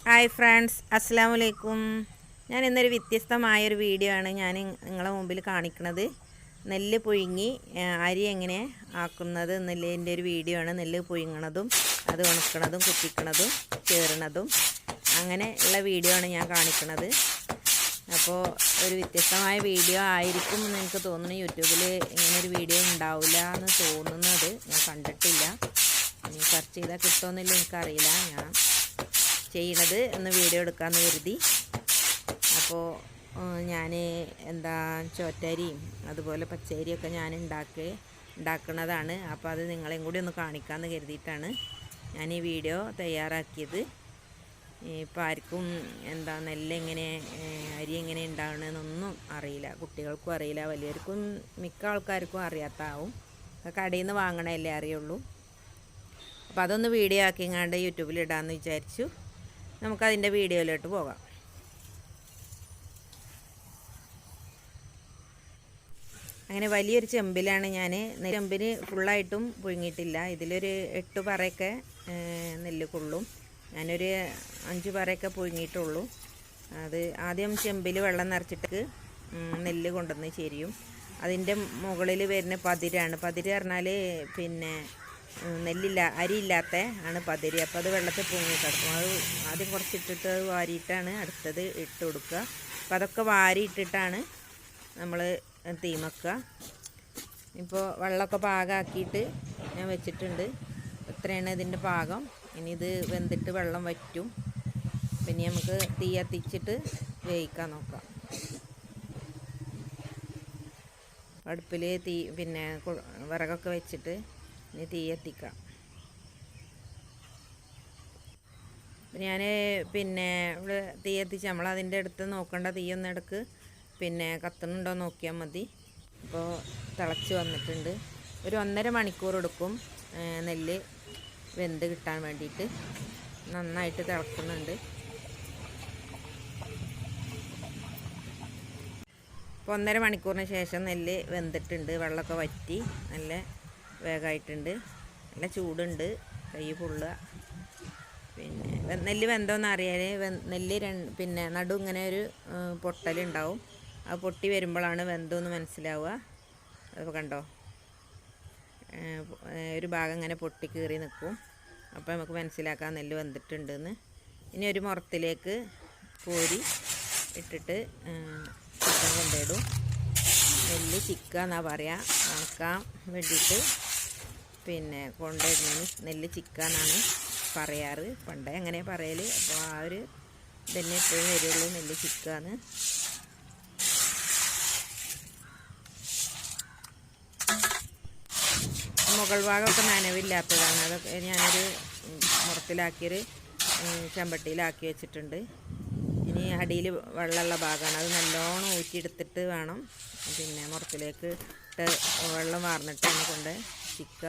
Hi friends, അസ്സലാമു അലൈക്കും. ഞാൻ ഇന്നൊരു വ്യത്യസ്തമായൊരു വീഡിയോ ആണ് ഞാൻ നിങ്ങളെ മുമ്പിൽ കാണിക്കുന്നത്. നെല്ല് പുഴുങ്ങി അരി എങ്ങനെ ആക്കുന്നത് എന്നുള്ളതിൻ്റെ ഒരു വീഡിയോ ആണ്. നെല്ല് പുഴുങ്ങണതും അത് ഉണക്കണതും കുത്തിക്കണതും ചേർണതും അങ്ങനെ ഉള്ള വീഡിയോ ആണ് ഞാൻ കാണിക്കുന്നത്. അപ്പോൾ ഒരു വ്യത്യസ്തമായ വീഡിയോ ആയിരിക്കും എന്ന് എനിക്ക് തോന്നുന്നു. യൂട്യൂബിൽ ഇങ്ങനൊരു വീഡിയോ ഉണ്ടാവില്ല എന്ന് തോന്നുന്നത്. ഞാൻ കണ്ടിട്ടില്ല. ഇനി സെർച്ച് ചെയ്താൽ കിട്ടുമെന്നില്ല എനിക്കറിയില്ല. ഞാൻ ചെയ്യണത് ഒന്ന് വീഡിയോ എടുക്കാമെന്ന് കരുതി. അപ്പോൾ ഞാൻ ചോറ്റരിയും അതുപോലെ പച്ചരിയൊക്കെ ഞാൻ ഉണ്ടാക്കുന്നതാണ്. അപ്പോൾ അത് നിങ്ങളെയും കൂടി ഒന്ന് കാണിക്കാമെന്ന് കരുതിയിട്ടാണ് ഞാൻ ഈ വീഡിയോ തയ്യാറാക്കിയത്. ഇപ്പോൾ ആർക്കും നെല്ലെങ്ങനെ അരി എങ്ങനെ ഉണ്ടാവണമെന്നൊന്നും അറിയില്ല. കുട്ടികൾക്കും അറിയില്ല, വലിയവർക്കും മിക്ക ആൾക്കാർക്കും അറിയാത്താവും. കടയിൽ നിന്ന് വാങ്ങണമല്ലേ അറിയുള്ളൂ. അപ്പോൾ അതൊന്ന് വീഡിയോ ആക്കിങ്ങാണ്ട് യൂട്യൂബിൽ ഇടാമെന്ന് വിചാരിച്ചു. നമുക്കതിൻ്റെ വീഡിയോയിലോട്ട് പോകാം. അങ്ങനെ വലിയൊരു ചെമ്പിലാണ് ഞാൻ ചെമ്പിന് ഫുള്ളായിട്ടും പുഴുങ്ങിയിട്ടില്ല. ഇതിലൊരു 8 പറയൊക്കെ നെല്ല് കൊള്ളും. ഞാനൊരു 5 പറയൊക്കെ പുഴുങ്ങിയിട്ടുള്ളൂ. അത് ആദ്യം ചെമ്പിൽ വെള്ളം നിറച്ചിട്ട് നെല്ല് കൊണ്ടുവന്ന് ചെരിയും. അതിൻ്റെ മുകളിൽ വരുന്ന പതിരാണ്. പതിര് പറഞ്ഞാൽ പിന്നെ അരിയില്ലാത്ത ആണ് പതിര്. അപ്പോൾ അത് വെള്ളത്തിൽ പൊങ്ങി കിടക്കും. അത് ആദ്യം കുറച്ചിട്ടിട്ട് അത് വാരിയിട്ടാണ് അടുത്തത് ഇട്ട് കൊടുക്കുക. അപ്പോൾ അതൊക്കെ വാരിയിട്ടിട്ടാണ് നമ്മൾ തീമക്കുക. ഇപ്പോൾ വെള്ളമൊക്കെ പാകമാക്കിയിട്ട് ഞാൻ വെച്ചിട്ടുണ്ട്. ഇത്രയാണ് ഇതിൻ്റെ പാകം. ഇനി ഇത് വെന്തിട്ട് വെള്ളം വറ്റും. പിന്നെ നമുക്ക് തീ കത്തിച്ചിട്ട് വേവിക്കാൻ നോക്കാം. അടുപ്പിൽ പിന്നെ വിറകൊക്കെ വെച്ചിട്ട് ഇനി തീ കത്തിക്കാം. ഞാൻ ഇവിടെ തീ കത്തിച്ച് നമ്മളതിൻ്റെ അടുത്ത് നോക്കേണ്ട. തീയൊന്നും ഇടക്ക് കത്തുന്നുണ്ടോ നോക്കിയാൽ മതി. ഇപ്പോൾ തിളച്ച് വന്നിട്ടുണ്ട്. ഒരു 1.5 മണിക്കൂർ എടുക്കും നെല്ല് വെന്ത് കിട്ടാൻ വേണ്ടിയിട്ട്. നന്നായിട്ട് തിളക്കുന്നുണ്ട്. ഇപ്പോൾ 1.5 മണിക്കൂറിന് ശേഷം നെല്ല് വെന്തിട്ടുണ്ട്. വെള്ളമൊക്കെ വറ്റി നല്ല വേഗമായിട്ടുണ്ട്. നല്ല ചൂടുണ്ട്, കൈ പൊള്ളുക. നെല്ല് വെന്തോന്ന് അറിയാൻ നെല്ല് നടു ഇങ്ങനെ ഒരു പൊട്ടലുണ്ടാവും. അത് പൊട്ടി വരുമ്പോഴാണ് വെന്തോന്ന് മനസ്സിലാവുക. അപ്പോൾ കണ്ടോ, ഒരു ഭാഗം ഇങ്ങനെ പൊട്ടി കീറി നിൽക്കും. അപ്പോൾ നമുക്ക് മനസ്സിലാക്കാം നെല്ല് വെന്തിട്ടുണ്ടെന്ന്. ഇനി ഒരു മുറത്തിലേക്ക് കോരി ഇട്ടിട്ട് ചിക്കൻ കൊണ്ടിടും. നെല്ല് ചിക്ക എന്നാണ് പറയുക. ഉണക്കാൻ വേണ്ടിയിട്ട് കൊണ്ടിടുന്നതിന് നെല്ല് ചിക്ക എന്നാണ് പറയാറ്. പണ്ടേ അങ്ങനെ പറയൽ. അപ്പോൾ ആ ഒരു തന്നെ എപ്പോഴും വരുള്ളൂ, നെല്ല് ചിക്കാന്ന്. മുകൾ ഭാഗമൊക്കെ നനവില്ലാത്തതാണ്. അതൊക്കെ ഞാനൊരു മുറത്തിലാക്കിയൊരു ചെമ്പട്ടിയിലാക്കി വെച്ചിട്ടുണ്ട്. ഇനി അടിയിൽ വെള്ളമുള്ള ഭാഗമാണ്. അത് നല്ലോണം ഊറ്റിയെടുത്തിട്ട് വേണം മുറത്തിലേക്ക് ഇട്ട് വെള്ളം വാർന്നിട്ടാണ് കൊണ്ട് ചിക്ക.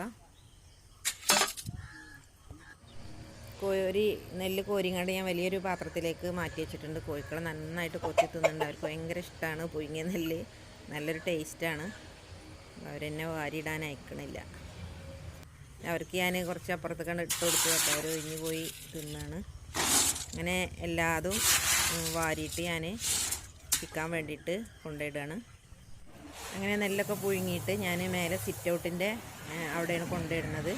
നെല്ല് കോരിങ്ങാണ്ട് ഞാൻ വലിയൊരു പാത്രത്തിലേക്ക് മാറ്റി വെച്ചിട്ടുണ്ട്. കോഴിക്കളെ നന്നായിട്ട് കൊത്തി തിന്നുന്നുണ്ട്. അവർക്ക് ഭയങ്കര ഇഷ്ടമാണ് പുഴുങ്ങിയ നെല്ല്. നല്ലൊരു ടേസ്റ്റാണ്. അവരെന്നെ വാരിയിടാൻ അയക്കണില്ല. അവർക്ക് ഞാൻ കുറച്ച് അപ്പുറത്ത് കണ്ട് ഇട്ട് കൊടുത്തു. അപ്പോൾ അവർ ഒഴിഞ്ഞു പോയി തിന്നാണ്. അങ്ങനെ എല്ലാതും വാരിയിട്ട് ഞാൻ ചിക്കാൻ വേണ്ടിയിട്ട് കൊണ്ടിടുകയാണ്. അങ്ങനെ നെല്ലൊക്കെ പുഴുങ്ങിയിട്ട് ഞാൻ മേലെ സിറ്റ് ഔട്ടിൻ്റെ അവിടെയാണ് കൊണ്ടിടുന്നത്.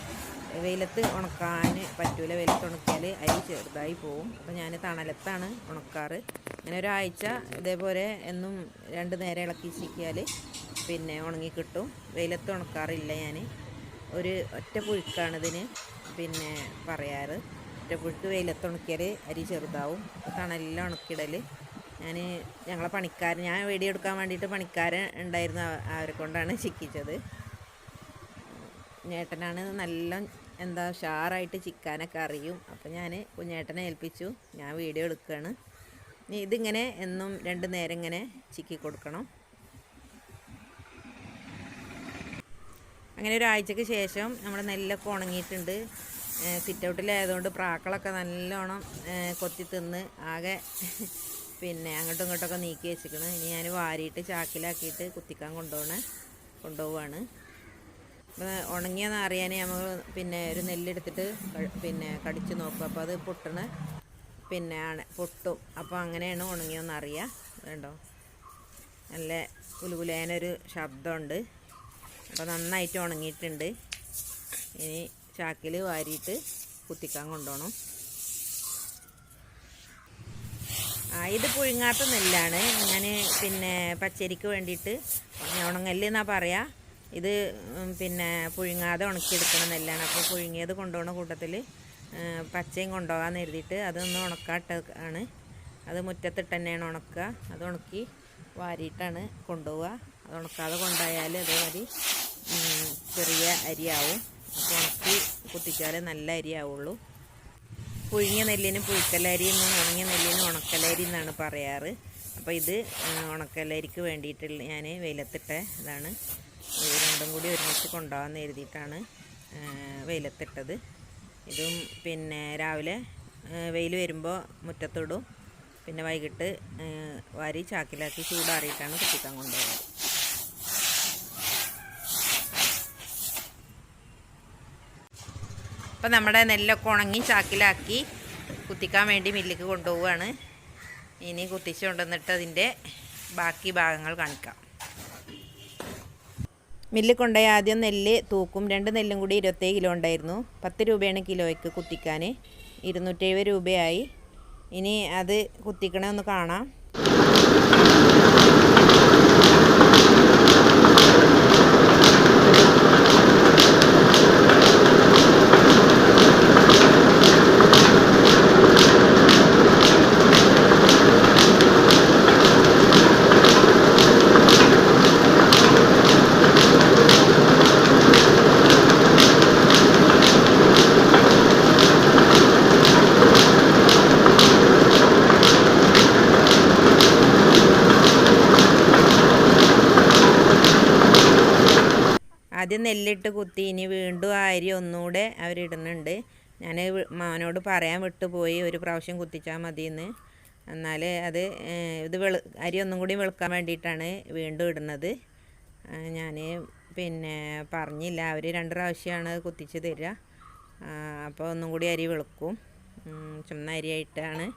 വെയിലത്ത് ഉണക്കാൻ പറ്റൂല. വെയിലത്ത് ഉണക്കിയാൽ അരി ചെറുതായി പോവും. അപ്പോൾ ഞാൻ തണലത്താണ് ഉണക്കാറ്. അങ്ങനെ ഒരാഴ്ച ഇതേപോലെ എന്നും 2 നേരം ഇളക്കി ചിക്കിയാൽ ഉണങ്ങി കിട്ടും. വെയിലത്ത് ഉണക്കാറില്ല ഞാൻ. ഒരു ഒറ്റ പുഴുക്കാണ് ഇതിന് പറയാറ്. ഒറ്റ പുഴുക്ക് വെയിലത്ത് ഉണക്കിയാൽ അരി ചെറുതാവും. തണലിൽ ഉണക്കിയിടൽ. ഞങ്ങളെ പണിക്കാരൻ, ഞാൻ വീഡിയോ എടുക്കാൻ വേണ്ടിയിട്ട് പണിക്കാരൻ ഉണ്ടായിരുന്നു. അവരെ കൊണ്ടാണ് ചിക്കിച്ചത്. കുഞ്ഞേട്ടനാണ് നല്ല ഷാറായിട്ട് ചിക്കാനൊക്കെ അറിയും. അപ്പോൾ ഞാൻ കുഞ്ഞേട്ടനെ ഏൽപ്പിച്ചു. ഞാൻ വീഡിയോ എടുക്കുകയാണ്. ഇതിങ്ങനെ എന്നും 2 നേരം ഇങ്ങനെ ചിക്കി കൊടുക്കണം. അങ്ങനെ ഒരാഴ്ചക്ക് ശേഷം നമ്മുടെ നെല്ലൊക്കെ ഉണങ്ങിയിട്ടുണ്ട്. സിറ്റ് ഔട്ടിലായതുകൊണ്ട് പ്രാക്കളൊക്കെ നല്ലോണം കൊത്തി തിന്ന് ആകെ അങ്ങോട്ടും ഇങ്ങോട്ടൊക്കെ നീക്കി വെച്ചിരിക്കണം. ഇനി ഞാൻ വാരിയിട്ട് ചാക്കിലാക്കിയിട്ട് കുത്തിക്കാൻ കൊണ്ടുപോവാണ്. അപ്പോൾ ഉണങ്ങിയെന്ന് അറിയാൻ നമ്മൾ ഒരു നെല്ലെടുത്തിട്ട് കടിച്ച് നോക്കും. അപ്പോൾ അത് പൊട്ടണ പിന്നെ പൊട്ടും. അപ്പോൾ അങ്ങനെയാണ് ഉണങ്ങിയെന്നറിയാം. വേണ്ടോ, നല്ല കുലുകുലേനൊരു ശബ്ദമുണ്ട്. അപ്പോൾ നന്നായിട്ട് ഉണങ്ങിയിട്ടുണ്ട്. ഇനി ചാക്കിൽ വാരിയിട്ട് കുത്തിക്കാൻ കൊണ്ടുപോകണം. ഇത് പുഴുങ്ങാത്ത നെല്ലാണ്. ഞാൻ പിന്നെ പച്ചരിക്ക് വേണ്ടിയിട്ട് ഉണങ്ങല്ല് എന്നാണ് പറയുക. ഇത് പിന്നെ പുഴുങ്ങാതെ ഉണക്കിയെടുക്കണ നെല്ലാണ്. അപ്പോൾ പുഴുങ്ങിയത് കൊണ്ടുപോകണ കൂട്ടത്തിൽ പച്ചയും കൊണ്ടുപോകാമെന്ന് എഴുതിയിട്ട് അതൊന്ന് ഉണക്കാട്ടാണ്. അത് മുറ്റത്തിട്ട് തന്നെയാണ് ഉണക്കുക. അത് ഉണക്കി വാരിയിട്ടാണ് കൊണ്ടുപോവുക. അത് ഉണക്കാതെ കൊണ്ടുപോയാൽ അതേമാതിരി ചെറിയ അരിയാവും. അപ്പോൾ ഉണക്കി കുത്തിച്ചാൽ നല്ല അരിയാവുള്ളൂ. പുഴുങ്ങിയ നെല്ലിന് പുഴുക്കലരി എന്നും ഉണങ്ങിയ നെല്ലിന് ഉണക്കലരി എന്നാണ് പറയാറ്. അപ്പോൾ ഇത് ഉണക്കലരിക്ക് വേണ്ടിയിട്ടുള്ള ഞാൻ വെയിലത്തിട്ട ഇതാണ്. ഇത് രണ്ടും കൂടി ഒരുമിച്ച് കൊണ്ടുപോകാമെന്ന് എഴുതിയിട്ടാണ് വെയിലത്തിട്ടത്. ഇതും പിന്നെ രാവിലെ വെയിൽ വരുമ്പോൾ മുറ്റത്തിടും. പിന്നെ വൈകിട്ട് വാരി ചാക്കിലാക്കി ചൂടാറിയിട്ടാണ് കുത്തിക്കാൻ കൊണ്ടുപോകുന്നത്. അപ്പോൾ നമ്മുടെ നെല്ലൊക്കെ ഉണങ്ങി ചാക്കിലാക്കി കുത്തിക്കാൻ വേണ്ടി മില്ലിക്ക് കൊണ്ടുപോവുകയാണ്. ഇനി കുത്തിച്ച് കൊണ്ടുവന്നിട്ട് അതിൻ്റെ ബാക്കി ഭാഗങ്ങൾ കാണിക്കാം. മില്ലിൽ കൊണ്ടുപോയി ആദ്യം നെല്ല് തൂക്കും. 2 നെല്ലും കൂടി 27 കിലോ ഉണ്ടായിരുന്നു. 10 രൂപയാണ് കിലോയ്ക്ക് കുത്തിക്കാൻ. 270 രൂപയായി. ഇനി അത് കുത്തിക്കണമെന്ന് കാണാം. ആദ്യം നെല്ലിട്ട് കുത്തി. ഇനി വീണ്ടും ആ അരി ഒന്നുകൂടെ അവരിടുന്നുണ്ട്. ഞാൻ മാവനോട് പറയാൻ വിട്ടുപോയി, ഒരു പ്രാവശ്യം കുത്തിച്ചാൽ മതിയെന്ന്. എന്നാൽ അത് ഇത് അരി ഒന്നും കൂടി വെളുക്കാൻ വേണ്ടിയിട്ടാണ് വീണ്ടും ഇടുന്നത്. ഞാൻ പിന്നെ പറഞ്ഞില്ല. അവർ 2 പ്രാവശ്യമാണ് കുത്തിച്ച് തരിക. അപ്പോൾ ഒന്നും കൂടി അരി വെളുക്കും. ചുമന്ന അരിയായിട്ടാണ്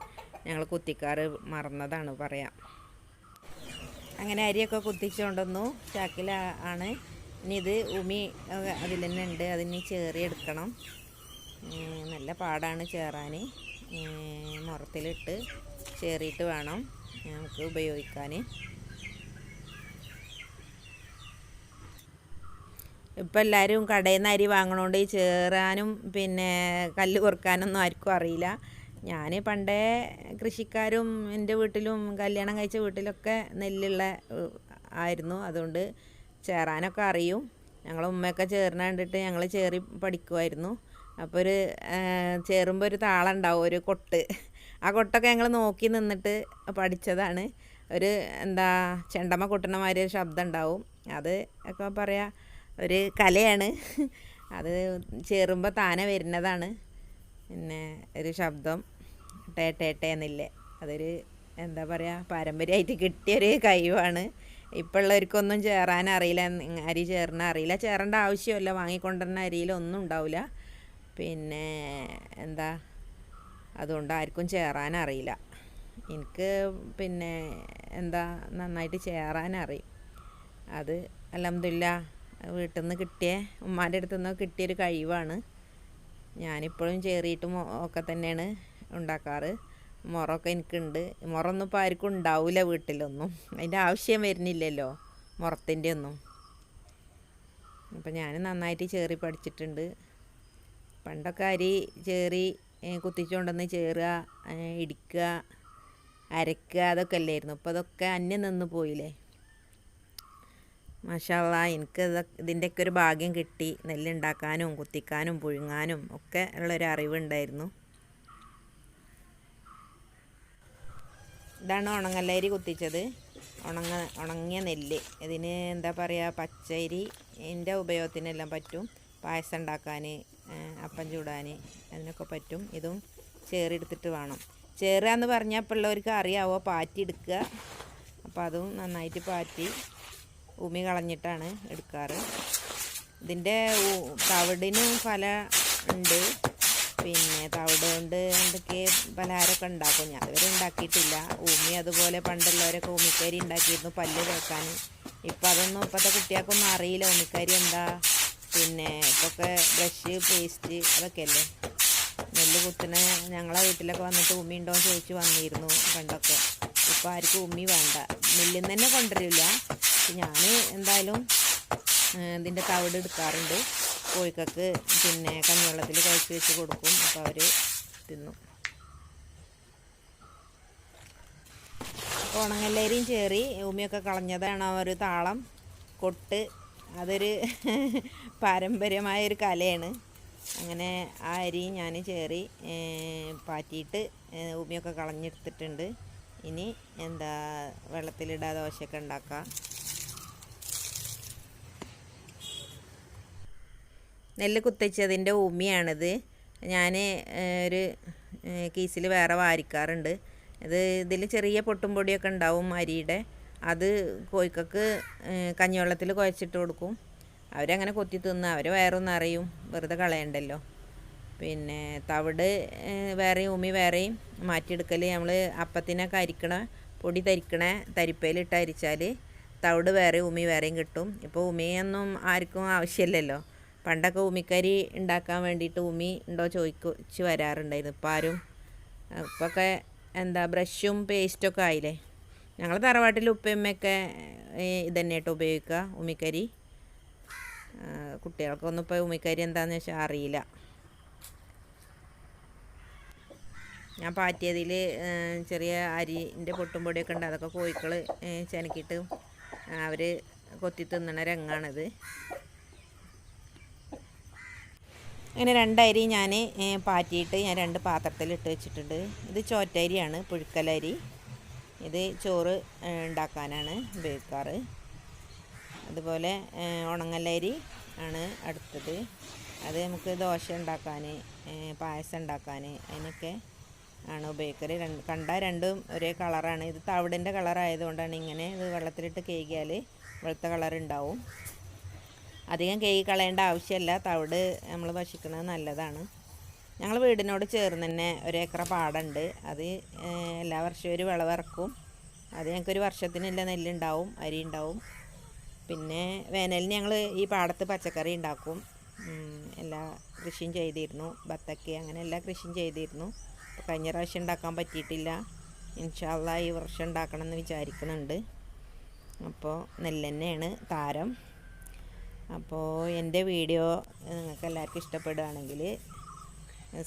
ഞങ്ങൾ കുത്തിക്കാറ്. മറന്നതാണ് പറയാം. അങ്ങനെ അരിയൊക്കെ കുത്തിച്ച് കൊണ്ടുവന്നു. ചാക്കിലാണ്. ഇനി ഇത് ഉമി അതിൽ തന്നെ ഉണ്ട്. അതിന് ചേറിയെടുക്കണം. നല്ല പാടാണ് ചേറാൻ. മുറത്തിലിട്ട് ചേറിയിട്ട് വേണം നമുക്ക് ഉപയോഗിക്കാൻ. ഇപ്പം എല്ലാവരും കടയിൽ നിന്ന് അരി വാങ്ങണോണ്ട് ഈ ചേറാനും പിന്നെ കല്ല് പൊറുക്കാനൊന്നും ആർക്കും അറിയില്ല. ഞാൻ പണ്ടേ കൃഷിക്കാരും എൻ്റെ വീട്ടിലും കല്യാണം കഴിച്ച വീട്ടിലൊക്കെ നെല്ലുള്ള ആയിരുന്നു. അതുകൊണ്ട് ചേറാനൊക്കെ അറിയും. ഞങ്ങൾ ഉമ്മയൊക്കെ ചേർന്ന കണ്ടിട്ട് ഞങ്ങൾ ചേറി പഠിക്കുമായിരുന്നു. അപ്പോൾ ഒരു ചേറുമ്പോൾ ഒരു താളം ഉണ്ടാവും, ഒരു കൊട്ട്. ആ കൊട്ടൊക്കെ ഞങ്ങൾ നോക്കി നിന്നിട്ട് പഠിച്ചതാണ്. ഒരു എന്താ ചെണ്ടമ്മ കൊട്ടുന്ന മാതിരി ഒരു ശബ്ദം ഉണ്ടാവും. അത് ഒക്കെ പറയാം ഒരു കലയാണ്. അത് ചേറുമ്പോൾ താനെ വരുന്നതാണ്. പിന്നെ ഒരു ശബ്ദം ടേട്ടേട്ടേന്നില്ലേ, അതൊരു എന്താ പറയുക പാരമ്പര്യമായിട്ട് കിട്ടിയൊരു കഴിവാണ്. ഇപ്പോൾ ഉള്ളവർക്കൊന്നും ചേറാൻ അറിയില്ല, അരി ചേർന്ന അറിയില്ല. ചേറേണ്ട ആവശ്യമല്ല, വാങ്ങിക്കൊണ്ടുവരുന്ന അരിയിലൊന്നും ഉണ്ടാവില്ല. പിന്നെ എന്താ അതുകൊണ്ട് ആർക്കും ചേറാൻ അറിയില്ല. എനിക്ക് പിന്നെ എന്താ നന്നായിട്ട് ചേറാൻ അറിയും. അത് അൽഹംദുലില്ലാഹ് വീട്ടിൽ നിന്ന് കിട്ടിയ ഉമ്മാൻ്റെ അടുത്തു നിന്ന് കിട്ടിയൊരു കഴിവാണ്. ഞാനിപ്പോഴും ചേറിയിട്ടും ഒക്കെ തന്നെയാണ് ഉണ്ടാക്കാറ്. മുറമൊക്കെ എനിക്കുണ്ട്. മുറൊന്നും ഇപ്പോൾ ആർക്കും ഉണ്ടാവില്ല വീട്ടിലൊന്നും. അതിൻ്റെ ആവശ്യം വരുന്നില്ലല്ലോ മുറത്തിൻ്റെ ഒന്നും. അപ്പം ഞാൻ നന്നായിട്ട് ചേറി പഠിച്ചിട്ടുണ്ട്. പണ്ടൊക്കെ അരി ചേറി കുത്തിച്ചുകൊണ്ടുവന്ന് ചേറുക, ഇടിക്കുക, അരക്കുക, അതൊക്കെ അല്ലായിരുന്നു. ഇപ്പോൾ അതൊക്കെ അന്യം നിന്ന് പോയില്ലേ. മാഷാ അല്ലാഹ് എനിക്ക് ഇതിൻ്റെയൊക്കെ ഒരു ഭാഗ്യം കിട്ടി. നെല്ലുണ്ടാക്കാനും കുത്തിക്കാനും പുഴുങ്ങാനും ഒക്കെ ഉള്ളൊരു അറിവുണ്ടായിരുന്നു. ഇതാണ് ഉണങ്ങല്ലരി കുത്തിച്ചത്. ഉണങ്ങിയ നെല്ല്. ഇതിന് എന്താ പറയുക, പച്ചരി ഇതിൻ്റെ ഉപയോഗത്തിനെല്ലാം പറ്റും. പായസം ഉണ്ടാക്കാൻ, അപ്പം ചൂടാൻ, അതിനൊക്കെ പറ്റും. ഇതും ചേറെടുത്തിട്ട് വേണം. ചേറുക എന്ന് പറഞ്ഞാൽ ഇപ്പോൾ ഉള്ളവർക്ക് അറിയാവോ, പാറ്റി എടുക്കുക. അപ്പോൾ അതും നന്നായിട്ട് പാറ്റി ഉമി കളഞ്ഞിട്ടാണ് എടുക്കാറ്. ഇതിൻ്റെ തവിടിനും ഫല ഉണ്ട്. പിന്നെ തവിട് കൊണ്ട് എന്തൊക്കെ പലഹാരമൊക്കെ ഉണ്ടാക്കും. ഞാൻ അതുവരെ ഉണ്ടാക്കിയിട്ടില്ല. ഉമ്മി അതുപോലെ പണ്ടുള്ളവരൊക്കെ ഉമ്മിക്കരി ഉണ്ടാക്കിയിരുന്നു പല്ല് തേക്കാൻ. ഇപ്പം അതൊന്നും ഇപ്പോഴത്തെ കുട്ടികൾക്കൊന്നും അറിയില്ല ഉമ്മിക്കരി എന്താ. പിന്നെ ഇപ്പൊക്കെ ബ്രഷ് പേസ്റ്റ് അതൊക്കെ അല്ലേ. നെല്ല് കുത്തുന്ന ഞങ്ങളെ വീട്ടിലൊക്കെ വന്നിട്ട് ഉമ്മി ഉണ്ടോ എന്ന് ചോദിച്ച് വന്നിരുന്നു പണ്ടൊക്കെ. ഇപ്പോൾ ആർക്കും ഉമ്മി വേണ്ട, മില്ലിൽ നിന്ന് തന്നെ കൊണ്ടുവരില്ല. ഞാൻ എന്തായാലും ഇതിൻ്റെ തവിട് എടുക്കാറുണ്ട്. കോഴിക്കൾക്ക് പിന്നെ കഞ്ഞിവെള്ളത്തിൽ കുഴച്ച് വെച്ച് കൊടുക്കും. അപ്പോൾ അവർ തിന്നും. ഉണങ്ങല്ലരിയും ചേറി ഉമ്മിയൊക്കെ കളഞ്ഞതാണ് ഒരു താളം കൊട്ട്. അതൊരു പാരമ്പര്യമായൊരു കലയാണ്. അങ്ങനെ ആ അരി ഞാൻ ചേറി പാറ്റിയിട്ട് ഉമ്മിയൊക്കെ കളഞ്ഞെടുത്തിട്ടുണ്ട്. ഇനി എന്താ വെള്ളത്തിലിടാതെ ദോശയൊക്കെ ഉണ്ടാക്കാം. നെല്ല് കുത്തിച്ചതിൻ്റെ ഉമ്മിയാണിത്. ഞാൻ ഒരു കീസിൽ വേറെ വാരിക്കാറുണ്ട്. ഇതിൽ ചെറിയ പൊട്ടും പൊടിയൊക്കെ ഉണ്ടാവും അരിയുടെ. അത് കോഴിക്കൾക്ക് കഞ്ഞിവെള്ളത്തിൽ കുഴച്ചിട്ട് കൊടുക്കും. അവരങ്ങനെ കൊത്തി തിന്ന് അവർ വയറൊന്നും അറിയും, വെറുതെ കളയണ്ടല്ലോ. പിന്നെ തവിട് വേറെയും ഉമ്മി വേറെയും മാറ്റിയെടുക്കൽ. നമ്മൾ അപ്പത്തിനൊക്കെ അരിക്കണ പൊടി തരിപ്പയിലിട്ട് അരിച്ചാൽ തവിട് വേറെ ഉമ്മി വേറെയും കിട്ടും. ഇപ്പോൾ ഉമ്മിയൊന്നും ആർക്കും ആവശ്യമില്ലല്ലോ. പണ്ടൊക്കെ ഉമ്മിക്കരി ഉണ്ടാക്കാൻ വേണ്ടിയിട്ട് ഉമ്മി ഉണ്ടോ ചോദിച്ച് വരാറുണ്ടായിരുന്നു. ഇപ്പോൾ ആരും ഇപ്പൊക്കെ എന്താ ബ്രഷും പേസ്റ്റൊക്കെ ആയില്ലേ. ഞങ്ങൾ തറവാട്ടിൽ ഉപ്പയമ്മയൊക്കെ ഇതന്നെ കേട്ടോ ഉപയോഗിക്കുക ഉമ്മിക്കരി. കുട്ടികൾക്കൊന്നും ഇപ്പോൾ ഉമ്മിക്കരി എന്താണെന്ന് വെച്ചാൽ അറിയില്ല. ഞാൻ പാറ്റിയതിൽ ചെറിയ അരിൻ്റെ പൊട്ടും പൊടിയൊക്കെ ഉണ്ട്. അതൊക്കെ കോഴിക്കൾ ചെനക്കിയിട്ട് അവർ കൊത്തി തിന്നണ രംഗാണിത്. അങ്ങനെ രണ്ടരി ഞാൻ പാറ്റിയിട്ട് ഞാൻ 2 പാത്രത്തിലിട്ട് വെച്ചിട്ടുണ്ട്. ഇത് ചോറ്റരിയാണ്, പുഴുക്കലരി. ഇത് ചോറ് ഉണ്ടാക്കാനാണ് ഉപയോഗിക്കാറ്. അതുപോലെ ഉണങ്ങലരി ആണ് അടുത്തത്. അത് നമുക്ക് ദോശ ഉണ്ടാക്കാൻ, പായസം ഉണ്ടാക്കാൻ അതിനൊക്കെ ആണ് ഉപയോഗിക്കൽ. രണ്ടും ഒരേ കളറാണ്. ഇത് തവിടിൻ്റെ കളറായതുകൊണ്ടാണ് ഇങ്ങനെ. ഇത് വെള്ളത്തിലിട്ട് കേകിയാൽ വെളുത്ത കളർ ഉണ്ടാവും. അധികം കേകി കളയേണ്ട ആവശ്യമില്ല. തവിട് നമ്മൾ ഭക്ഷിക്കുന്നത് നല്ലതാണ്. ഞങ്ങൾ വീടിനോട് ചേർന്ന് തന്നെ 1 ഏക്കർ പാടമുണ്ട്. അത് എല്ലാ വർഷവും ഒരു വിളവിറക്കും. അത് ഞങ്ങൾക്കൊരു വർഷത്തിനുള്ള നെല്ലുണ്ടാവും, അരി ഉണ്ടാവും. പിന്നെ വേനലിന് ഞങ്ങൾ ഈ പാടത്ത് പച്ചക്കറി ഉണ്ടാക്കും. എല്ലാ കൃഷിയും ചെയ്തിരുന്നു. ബത്തക്ക അങ്ങനെ എല്ലാ കൃഷിയും ചെയ്തിരുന്നു. അപ്പോൾ കഴിഞ്ഞ പ്രാവശ്യം ഉണ്ടാക്കാൻ പറ്റിയിട്ടില്ല. ഇൻഷാ അല്ലാഹ് ഈ വർഷം ഉണ്ടാക്കണം എന്ന് വിചാരിക്കുന്നുണ്ട്. അപ്പോൾ നെല്ല് തന്നെയാണ് താരം. അപ്പോൾ എൻ്റെ വീഡിയോ നിങ്ങൾക്ക് എല്ലാവർക്കും ഇഷ്ടപ്പെടുകയാണെങ്കിൽ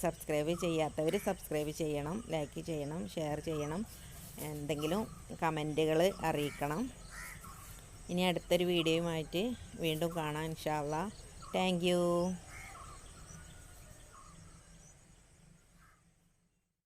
സബ്സ്ക്രൈബ് ചെയ്യാത്തവർ സബ്സ്ക്രൈബ് ചെയ്യണം, ലൈക്ക് ചെയ്യണം, ഷെയർ ചെയ്യണം. എന്തെങ്കിലും കമൻറ്റുകൾ അറിയിക്കണം. ഇനി അടുത്തൊരു വീഡിയോയുമായിട്ട് വീണ്ടും കാണാം ഇൻഷാ അല്ലാഹ്. Thank you.